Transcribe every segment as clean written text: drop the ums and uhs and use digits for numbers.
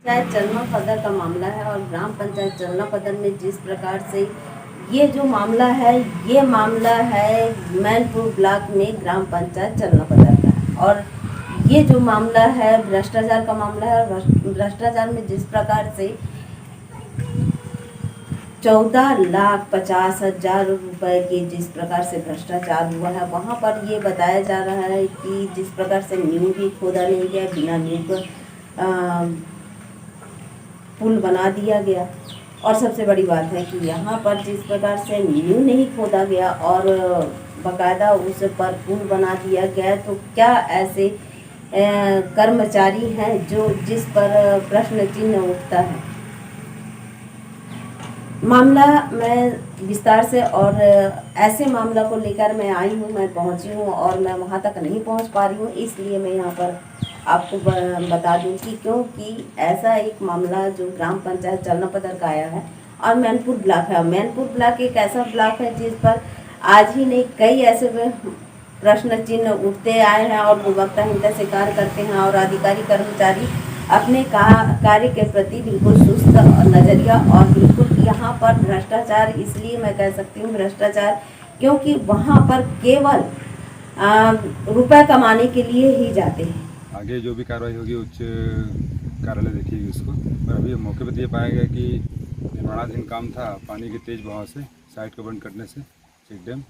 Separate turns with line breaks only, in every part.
पंचायत चलना पदर का मामला है और ग्राम पंचायत चलना पदर में जिस प्रकार से ये जो मामला है, ये मामला है मैनपुर ब्लॉक में ग्राम पंचायत चलना पदर का है। और ये जो मामला है भ्रष्टाचार का मामला है। भ्रष्टाचार में जिस प्रकार से 14,50,000 रुपए के जिस प्रकार से भ्रष्टाचार हुआ है, वहाँ पर ये बताया जा रहा है कि जिस प्रकार से नींव भी खोदा नहीं गया, बिना नींव पुल बना दिया गया। और सबसे बड़ी बात है कि यहाँ पर जिस प्रकार से नींव नहीं खोदा गया और बाकायदा उस पर पुल बना दिया गया, तो क्या ऐसे कर्मचारी हैं जो जिस पर प्रश्न चिन्ह उठता है। मामला मैं विस्तार से और ऐसे मामला को लेकर मैं आई हूँ, मैं पहुँची हूँ और मैं वहाँ तक नहीं पहुँच पा रही हूँ, इसलिए मैं यहाँ पर आपको बता दूं कि क्योंकि ऐसा एक मामला जो ग्राम पंचायत चलना पदर का आया है और मैनपुर ब्लॉक है। मैनपुर ब्लॉक एक ऐसा ब्लॉक है जिस पर आज ही नहीं कई ऐसे प्रश्न चिन्ह उठते आए हैं और गुणवत्ताहीनता से कार्य करते हैं और अधिकारी कर्मचारी अपने कार्य के प्रति बिल्कुल सुस्त नज़रिया और बिल्कुल यहाँ पर भ्रष्टाचार, इसलिए मैं कह सकती हूँ भ्रष्टाचार, क्योंकि वहाँ पर केवल रुपए कमाने के लिए ही जाते हैं।
आगे जो भी कार्रवाई होगी उच्च कार्यालय देखेगी उसको। पर अभी मौके पर ये पाया गया कि निर्माणाधीन काम था, पानी के तेज बहाव से साइट को बंद करने से चेक डैम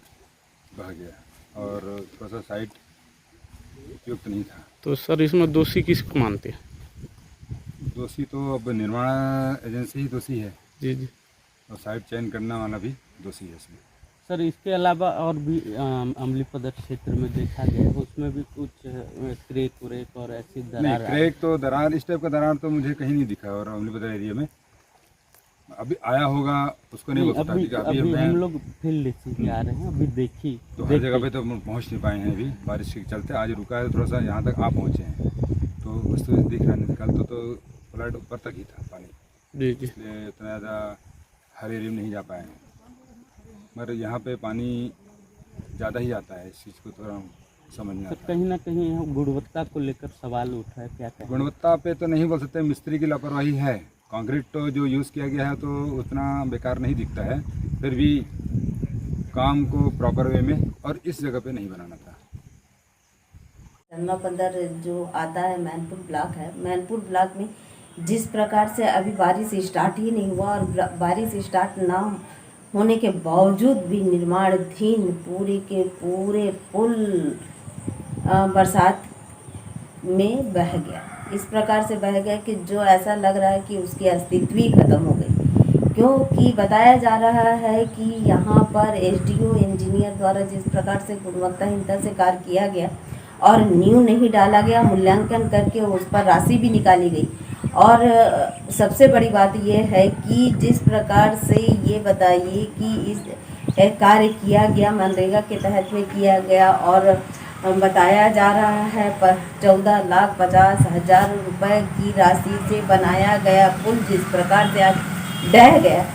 बह गया और थोड़ा सा साइट उपयुक्त नहीं था।
तो सर इसमें दोषी किसको मानते हैं?
दोषी तो अब निर्माण एजेंसी ही दोषी है
जी जी।
और साइट चयन करने वाला भी दोषी है इसमें।
सर इसके अलावा और भी अमली पदर क्षेत्र में देखा गया है, उसमें भी कुछ क्रेक व्रेक और ऐसी दरार?
नहीं, क्रेक तो दरार, इस टाइप का दरार तो मुझे कहीं नहीं दिखा। और अमली पदर एरिया में अभी आया होगा उसको नहीं बोल सकता।
अभी हम लोग फील्ड से आ रहे हैं, अभी देखी
तो हर जगह पे तो पहुंच नहीं पाए हैं अभी बारिश के चलते। आज रुका है थोड़ा सा, यहाँ तक आ पहुँचे हैं तो वस्तु दिख रहा नहीं। कल तो फ्लड ऊपर तक ही था पानी
जी जी,
इसलिए इतना ज़्यादा हर एरिया में नहीं जा पाए हैं। मगर यहाँ पे पानी ज़्यादा ही आता है, इस चीज़ को थोड़ा समझ में आता है।
कहीं ना कहीं गुणवत्ता को लेकर सवाल उठा है, क्या कहें?
गुणवत्ता पे तो नहीं बोल सकते, मिस्त्री की लापरवाही है। कंक्रीट तो जो यूज़ किया गया है तो उतना बेकार नहीं दिखता है, फिर भी काम को प्रॉपर वे में और इस जगह पे नहीं बनाना था।
चलना पदर जो आता है मैनपुर ब्लॉक है। मैनपुर ब्लॉक में जिस प्रकार से अभी बारिश स्टार्ट ही नहीं हुआ और बारिश स्टार्ट ना होने के बावजूद भी निर्माणाधीन पूरे के पूरे पुल बरसात में बह गया। इस प्रकार से बह गया कि जो ऐसा लग रहा है कि उसकी अस्तित्व ही खत्म हो गई, क्योंकि बताया जा रहा है कि यहाँ पर एसडीओ इंजीनियर द्वारा जिस प्रकार से गुणवत्ताहीनता से कार्य किया गया और नींव नहीं डाला गया, मूल्यांकन करके उस पर राशि भी निकाली गई। और सबसे बड़ी बात यह है कि जिस प्रकार से ये बताइए कि इस कार्य किया गया मनरेगा के तहत में किया गया और बताया जा रहा है पर 14,50,000 रुपए की राशि से बनाया गया पुल जिस प्रकार से आज ढह गया।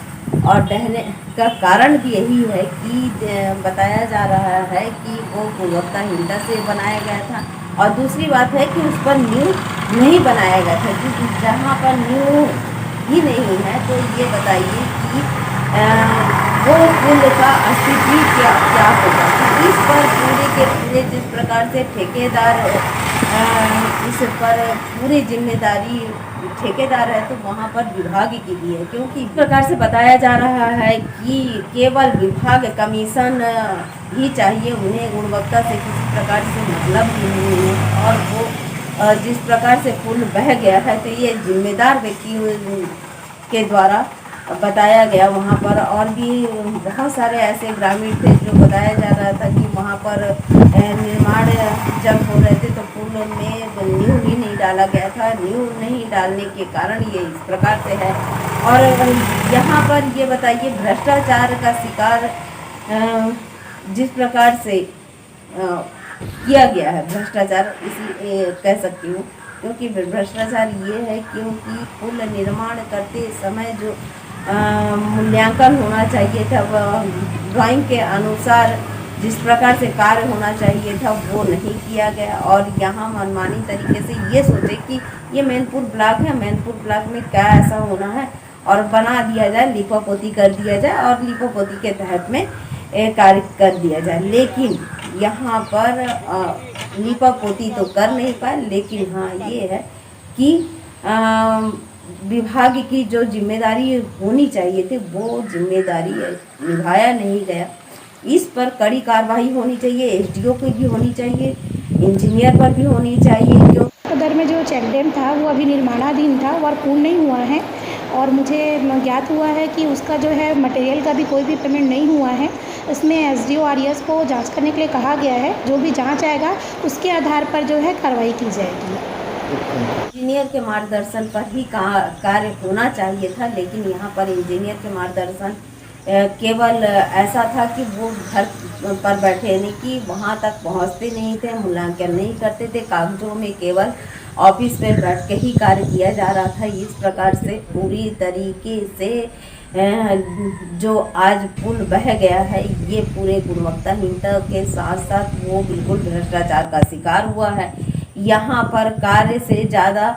और ढहने का कारण भी यही है कि बताया जा रहा है कि वो गुणवत्ताहीनता से बनाया गया था। और दूसरी बात है कि उस पर नींव नहीं बनाया गया था, क्योंकि जहाँ पर नींव ही नहीं है तो ये बताइए कि वो पुल का अस्तित्व क्या होगा। इस पर पूरे के पूरे जिस प्रकार से ठेकेदार इस पर पूरी जिम्मेदारी ठेकेदार है तो वहाँ पर विभाग के लिए है, क्योंकि इस प्रकार से बताया जा रहा है कि केवल विभाग कमीशन ही चाहिए, उन्हें गुणवत्ता से किसी प्रकार से मतलब ही नहीं है। और वो जिस प्रकार से पुल बह गया है तो ये जिम्मेदार व्यक्ति के द्वारा बताया गया वहाँ पर। और भी बहुत सारे ऐसे ग्रामीण थे जो बताया जा रहा था कि वहाँ पर निर्माण जब हो रहे थे तो पुल में नींव भी नहीं डाला गया था। नींव नहीं डालने के कारण ये इस प्रकार से है। और यहाँ पर ये बताइए भ्रष्टाचार का शिकार जिस प्रकार से किया गया है, भ्रष्टाचार इसलिए कह सकती हूँ क्योंकि भ्रष्टाचार ये है क्योंकि पुल निर्माण करते समय जो मूल्यांकन होना चाहिए था, ड्राइंग के अनुसार जिस प्रकार से कार्य होना चाहिए था वो नहीं किया गया, और यहाँ मनमानी तरीके से ये सोचे कि ये मैनपुर ब्लॉक है, मैनपुर ब्लॉक में क्या ऐसा होना है और बना दिया जाए, लिपापोती कर दिया जाए और लिपापोती के तहत में कार्य कर दिया जाए। लेकिन यहाँ पर लिपापोती तो कर नहीं पाए, लेकिन हाँ ये है कि विभाग की जो जिम्मेदारी होनी चाहिए थी वो जिम्मेदारी निभाया नहीं गया। इस पर कड़ी कार्रवाई होनी चाहिए, एसडीओ की भी होनी चाहिए, इंजीनियर पर भी होनी चाहिए। क्यों
सदर में जो चेक डैम था वो अभी निर्माणाधीन था, वर्क पूर्ण नहीं हुआ है, और मुझे ज्ञात हुआ है कि उसका जो है मटेरियल का भी कोई भी पेमेंट नहीं हुआ है। इसमें एसडीओ आरईएस को जांच करने के लिए कहा गया है। जो भी जांच आएगा उसके आधार पर जो है कार्रवाई की जाएगी।
इंजीनियर के मार्गदर्शन पर ही कार्य होना चाहिए था, लेकिन यहाँ पर इंजीनियर के मार्गदर्शन केवल ऐसा था कि वो घर पर बैठे, यानी कि वहाँ तक पहुँचते नहीं थे, मूल्यांकन नहीं करते थे, कागजों में केवल ऑफिस में बैठ के ही कार्य किया जा रहा था। इस प्रकार से पूरी तरीके से जो आज पुल बह गया है ये पूरे गुणवत्ताहीनता के साथ साथ वो बिल्कुल भ्रष्टाचार का शिकार हुआ है। यहाँ पर कार्य से ज़्यादा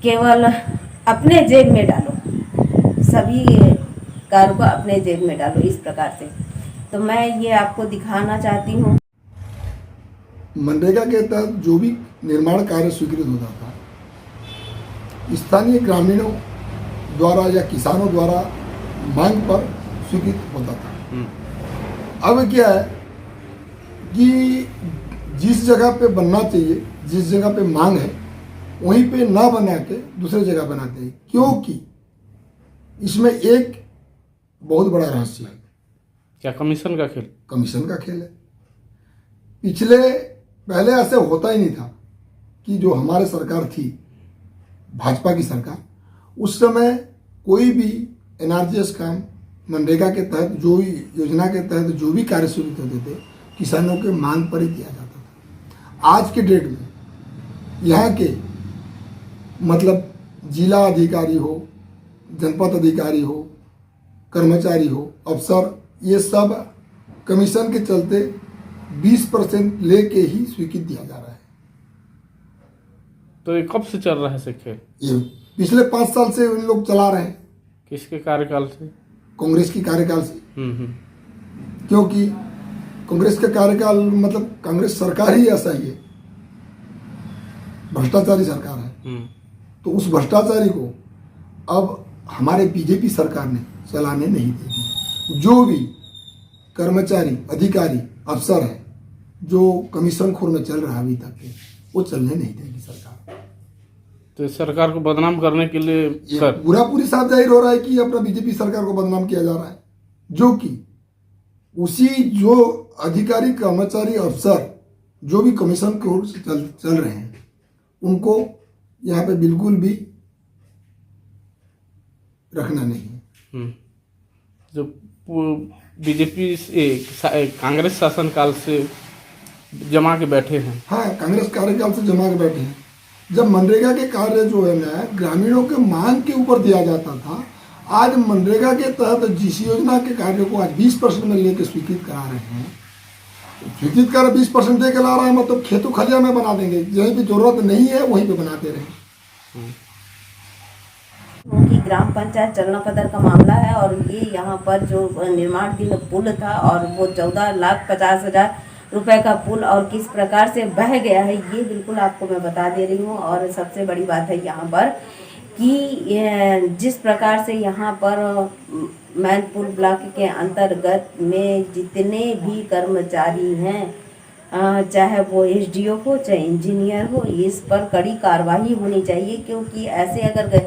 केवल अपने जेब में डालो, सभी कार्य को अपने जेब में डालो, इस प्रकार से। तो मैं ये आपको दिखाना चाहती हूँ।
मनरेगा के तहत जो भी निर्माण कार्य स्वीकृत होता था स्थानीय ग्रामीणों द्वारा या किसानों द्वारा मांग पर स्वीकृत होता था। अब क्या है कि जिस जगह पे बनना चाहिए, जिस जगह पे मांग है वहीं पे ना बना के दूसरे जगह बनाते हैं, क्योंकि इसमें एक बहुत बड़ा रहस्य है।
क्या कमीशन का खेल?
कमीशन का खेल है। पहले ऐसे होता ही नहीं था कि जो हमारे सरकार थी, भाजपा की सरकार, उस समय कोई भी एनआरजीएस काम, मनरेगा के तहत जो भी योजना के तहत जो भी कार्य शुरू होते थे किसानों के मांग पर ही किया जाता था। आज के डेट में यहाँ के मतलब जिला अधिकारी हो, जनपद अधिकारी हो, कर्मचारी हो, अफसर, ये सब कमीशन के चलते 20% लेके ही स्वीकृत दिया जा रहा है।
तो ये कब से चल रहा है से खेल?
ये पिछले 5 साल से इन लोग चला रहे हैं।
किसके कार्यकाल से?
कांग्रेस की कार्यकाल से। क्योंकि कांग्रेस का कार्यकाल मतलब कांग्रेस सरकार ही ऐसा ही है, भ्रष्टाचारी सरकार है। तो उस भ्रष्टाचारी को अब हमारे बीजेपी सरकार ने चलाने नहीं देगी। जो भी कर्मचारी, अधिकारी, अफसर है जो कमीशन खोर में चल रहा है अभी तक के, वो चलने नहीं देगी सरकार।
तो सरकार को बदनाम करने के लिए
पूरी साफ जाहिर हो रहा है कि अपना बीजेपी सरकार को बदनाम किया जा रहा है, जो कि उसी जो अधिकारी, कर्मचारी, अफसर जो भी कमीशन की ओर से चल रहे हैं उनको यहाँ पे बिल्कुल भी रखना नहीं है।
जो बीजेपी कांग्रेस शासनकाल से जमा के बैठे हैं।
हाँ, कांग्रेस कार्यकाल से जमा के बैठे हैं। जब मनरेगा के कार्य जो है ना ग्रामीणों के मांग के ऊपर दिया जाता था, आज मनरेगा के तहत जिस योजना के कार्य को आज 20% में लेके स्वीकृत करा रहे हैं, स्वीकृत कर 20% दे के ला रहा है, मतलब खेतों खलिया में बना देंगे, जहीं पे जरूरत नहीं है वहीं पे बनाते रहे।
उनकी ग्राम पंचायत चलनापदर का मामला है, और ये यहाँ पर जो निर्माणाधीन पुल था और वो 14,50,000 रुपए का पुल और किस प्रकार से बह गया है ये बिल्कुल आपको मैं बता दे रही हूँ। और सबसे बड़ी बात है यहाँ पर कि जिस प्रकार से यहाँ पर मैनपुर ब्लॉक के अंतर्गत में जितने भी कर्मचारी हैं, चाहे वो एसडीओ हो चाहे इंजीनियर हो, इस पर कड़ी कार्रवाई होनी चाहिए। क्योंकि ऐसे अगर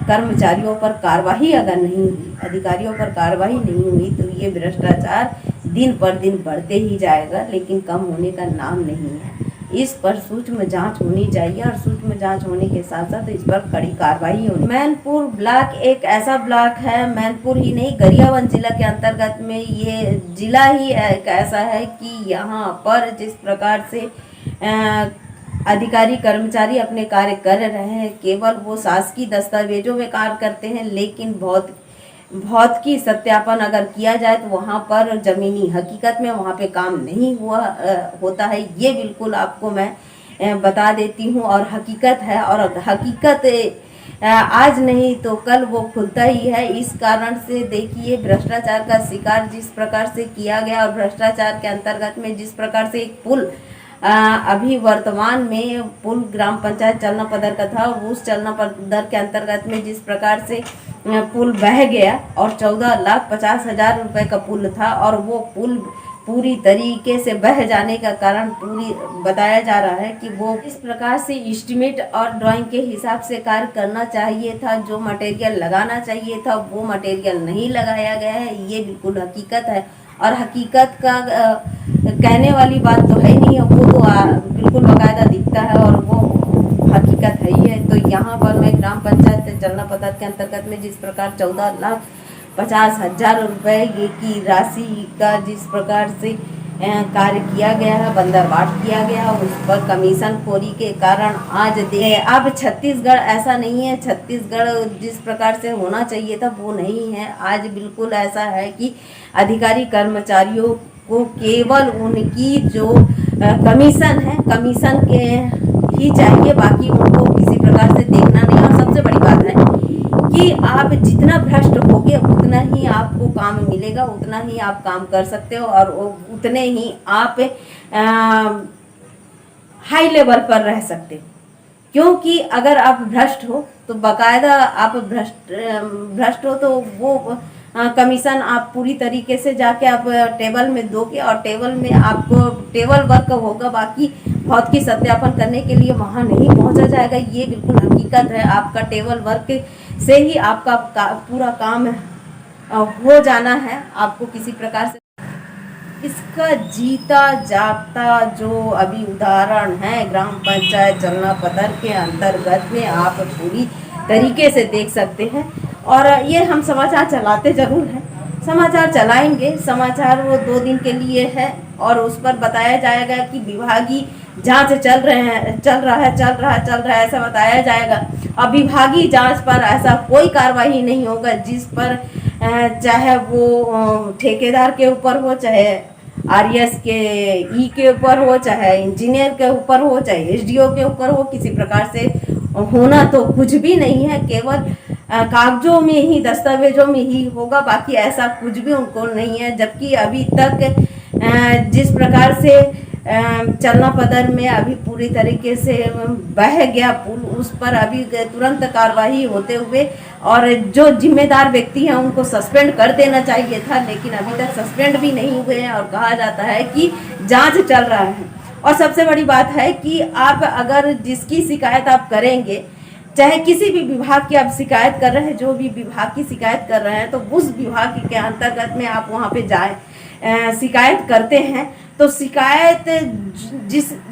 कर्मचारियों पर कार्रवाई अगर नहीं हुई, अधिकारियों पर कार्रवाई नहीं हुई, तो ये भ्रष्टाचार दिन पर दिन बढ़ते ही जाएगा, लेकिन कम होने का नाम नहीं है। इस पर सूक्ष्म जांच होनी चाहिए, और सूक्ष्म जांच होने के साथ साथ इस पर कड़ी कार्रवाई होनी। मैनपुर ब्लॉक एक ऐसा ब्लॉक है, मैनपुर ही नहीं गरियाबंद जिला के अंतर्गत में ये जिला ही एक ऐसा है कि यहाँ पर जिस प्रकार से अधिकारी कर्मचारी अपने कार्य कर रहे हैं, केवल वो शासकीय दस्तावेजों में कार्य करते हैं, लेकिन बहुत भौत की सत्यापन अगर किया जाए तो वहाँ पर ज़मीनी हकीकत में वहाँ पे काम नहीं होता है, ये बिल्कुल आपको मैं बता देती हूँ। और हकीकत है, और हकीकत आज नहीं तो कल वो खुलता ही है। इस कारण से देखिए, भ्रष्टाचार का शिकार जिस प्रकार से किया गया, और भ्रष्टाचार के अंतर्गत में जिस प्रकार से एक पुल अभी वर्तमान में पुल ग्राम पंचायत चलना पदर का था, उस चलना पदर के अंतर्गत में जिस प्रकार से पुल बह गया और 14,50,000 रुपए का पुल था, और वो पुल पूरी तरीके से बह जाने का कारण पूरी बताया जा रहा है कि वो इस प्रकार से एस्टिमेट और ड्राइंग के हिसाब से कार्य करना चाहिए था। जो मटेरियल लगाना चाहिए था वो मटेरियल नहीं लगाया गया है, ये बिल्कुल हकीकत है। और हकीकत का कहने वाली बात तो है नहीं है, वो तो बिल्कुल बाकायदा दिखता है और वो हकीकत है ही है। तो यहाँ पर मैं ग्राम पंचायत चलना पदर के अंतर्गत में जिस प्रकार 14,50,000 रुपए की राशि का जिस प्रकार से कार्य किया गया है, बंदरबाट किया गया, उस पर कमीशन खोरी के कारण आज अब छत्तीसगढ़ ऐसा नहीं है। छत्तीसगढ़ जिस प्रकार से होना चाहिए था वो नहीं है। आज बिल्कुल ऐसा है कि अधिकारी कर्मचारियों को केवल उनकी जो कमीशन है, कमीशन के ही चाहिए, बाकी उनको किसी प्रकार से देखना नहीं। और सबसे बड़ी बात है कि आप जितना भ्रष्ट होगे उतना ही आपको काम मिलेगा, उतना ही आप काम कर सकते हो, और उतने ही आप हाई लेवल पर रह सकते हो। क्योंकि अगर आप भ्रष्ट हो तो बाकायदा आप भ्रष्ट हो तो वो कमीशन आप पूरी तरीके से जाके आप टेबल में दोगे, और टेबल में आपको टेबल वर्क होगा, बाकी भौत की सत्यापन करने के लिए वहाँ नहीं पहुँचा जाएगा। ये बिल्कुल हकीकत है। आपका टेबल वर्क से ही आपका पूरा काम हो जाना है। आपको किसी प्रकार से इसका जीता जागता जो अभी उदाहरण है ग्राम पंचायत चलना पदर के अंतर्गत में आप पूरी तरीके से देख सकते हैं। और ये हम समाचार चलाते जरूर हैं, समाचार चलाएंगे। समाचार वो 2 दिन के लिए है, और उस पर बताया जाएगा कि विभागीय जांच चल रहा है ऐसा बताया जाएगा। अब विभागीय जांच पर ऐसा कोई कार्रवाई नहीं होगा जिस पर चाहे वो ठेकेदार के ऊपर हो, चाहे आरएस के ऊपर हो, चाहे इंजीनियर के ऊपर हो, चाहे एसडीओ के ऊपर हो, किसी प्रकार से होना तो कुछ भी नहीं है। केवल कागजों में ही, दस्तावेजों में ही होगा, बाकी ऐसा कुछ भी उनको नहीं है। जबकि अभी तक जिस प्रकार से चलना पदर में अभी पूरी तरीके से बह गया पुल, उस पर अभी तुरंत कार्रवाई होते हुए और जो जिम्मेदार व्यक्ति हैं उनको सस्पेंड कर देना चाहिए था, लेकिन अभी तक सस्पेंड भी नहीं हुए हैं और कहा जाता है कि जांच चल रहा है। और सबसे बड़ी बात है कि आप अगर जिसकी शिकायत आप करेंगे, चाहे किसी भी विभाग की आप शिकायत कर रहे हैं, जो भी विभाग की शिकायत कर रहे हैं, तो उस विभाग के अंतर्गत में आप वहाँ पे जाए शिकायत करते हैं तो शिकायत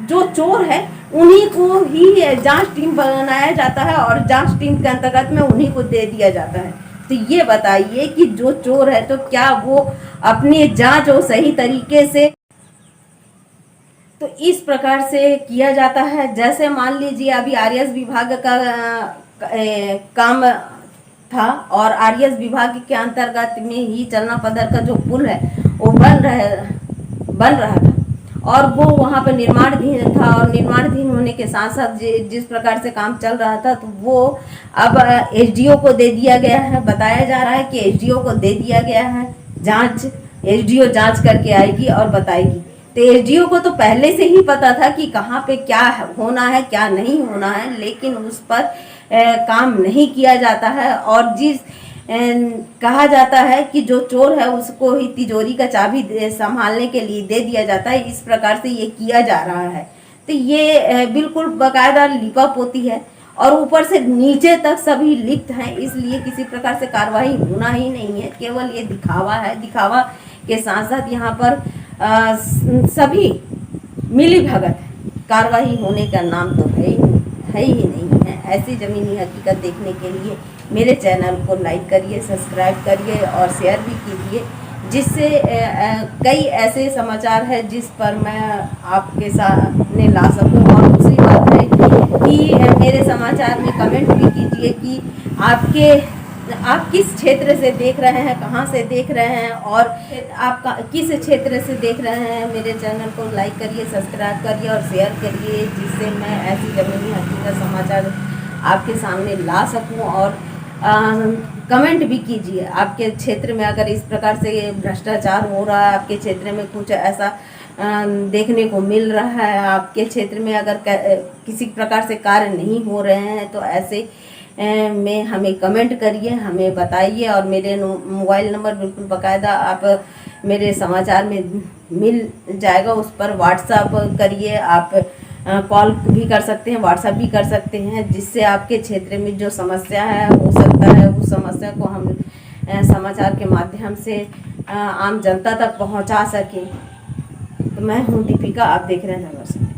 जो चोर है उन्हीं को ही जांच टीम बनाया जाता है और जांच टीम के अंतर्गत में उन्हीं को दे दिया जाता है। तो ये बताइए कि जो चोर है तो क्या वो अपनी जांच वो सही तरीके से, तो इस प्रकार से किया जाता है। जैसे मान लीजिए अभी आरएस विभाग का काम था और आरएस विभाग के अंतर्गत में ही चलना पदर का जो पुल है वो बन रहा था और वो वहाँ पर निर्माणाधीन था और निर्माणाधीन होने के साथ साथ जिस प्रकार से काम चल रहा था तो वो अब एसडीओ को दे दिया गया है। बताया जा रहा है कि एसडीओ को दे दिया गया है जांच, एसडीओ जांच करके आएगी और बताएगी। तो एसडीओ को तो पहले से ही पता था कि कहाँ पे क्या होना है क्या नहीं होना है, लेकिन उस पर काम नहीं किया जाता है और जिस कहा जाता है कि जो चोर है उसको ही तिजोरी का चाबी संभालने के लिए दे दिया जाता है। इस प्रकार से ये किया जा रहा है। तो ये बिल्कुल बाकायदा लिपा पोती है और ऊपर से नीचे तक सभी लिप्त हैं, इसलिए किसी प्रकार से कार्रवाई होना ही नहीं है। केवल ये दिखावा है। दिखावा के साथ साथ यहाँ पर सभी मिली भगत है, कार्रवाई होने का नाम तो है ही नहीं है। ऐसी ज़मीनी हकीकत देखने के लिए मेरे चैनल को लाइक करिए, सब्सक्राइब करिए और शेयर भी कीजिए, जिससे कई ऐसे समाचार है जिस पर मैं आपके सामने ला सकूं। और दूसरी बात है कि मेरे समाचार में कमेंट भी कीजिए कि आपके आप किस क्षेत्र से देख रहे हैं, कहाँ से देख रहे हैं और आप किस क्षेत्र से देख रहे हैं। मेरे चैनल को लाइक करिए, सब्सक्राइब करिए और शेयर करिए, जिससे मैं ऐसी ज़मीनी हकीकत समाचार आपके सामने ला सकूं। और कमेंट भी कीजिए, आपके क्षेत्र में अगर इस प्रकार से भ्रष्टाचार हो रहा है, आपके क्षेत्र में कुछ ऐसा देखने को मिल रहा है, आपके क्षेत्र में अगर किसी प्रकार से कार्य नहीं हो रहे हैं, तो ऐसे में हमें कमेंट करिए, हमें बताइए। और मेरे मोबाइल नंबर बिल्कुल बाकायदा आप मेरे समाचार में मिल जाएगा, उस पर व्हाट्सएप करिए। आप कॉल भी कर सकते हैं, व्हाट्सएप भी कर सकते हैं, जिससे आपके क्षेत्र में जो समस्या है हो सकता है उस समस्या को हम समाचार के माध्यम से आम जनता तक पहुंचा सकें। तो मैं हूं दीपिका, आप देख रहे हैं नगर।